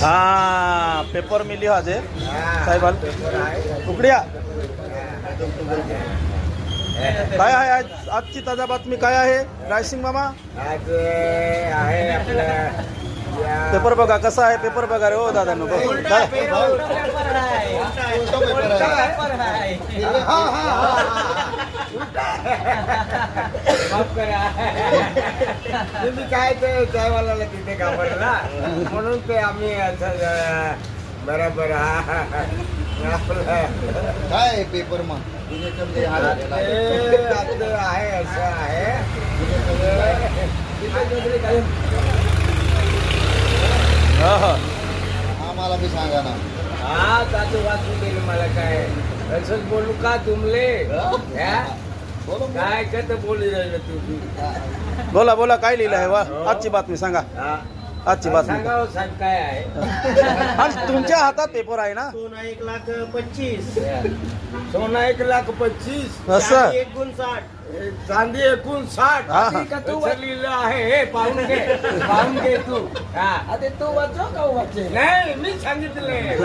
हाँ paper milli आज साहेबाल उकड्या काय आहे आज आजची ताजा बातमी काय आहे रायसिंग मामा? आज आहे आपला पेपर बघा कसा आहे पेपर बघा रे हो दादा नको तुम्ही काय ते चायवाला तिथे घाबरला म्हणून ते आम्ही असं बरोबर आपलं काय पेपर मग आपलं आहे असं आहे आम्हाला बी सांगा ना. हा ताजू वाचून गेलं मला काय असंच बोलू का तुमले काय कत बोलू राहिलं तू बोला बोला काय लिहिलं आहे वा आजची बातमी सांगा आजची बातमी सांगा साहेब काय आहे आज तुमच्या हातात पेपर आहे ना सोना 1,25,000 सोना 1,25,000 असं 1,59,000 चांदी 59 हा, हा. का तू लिहिलं आहे हे पाहून घे तू हा तू वाचव का वाचे नाही मी सांगितलंय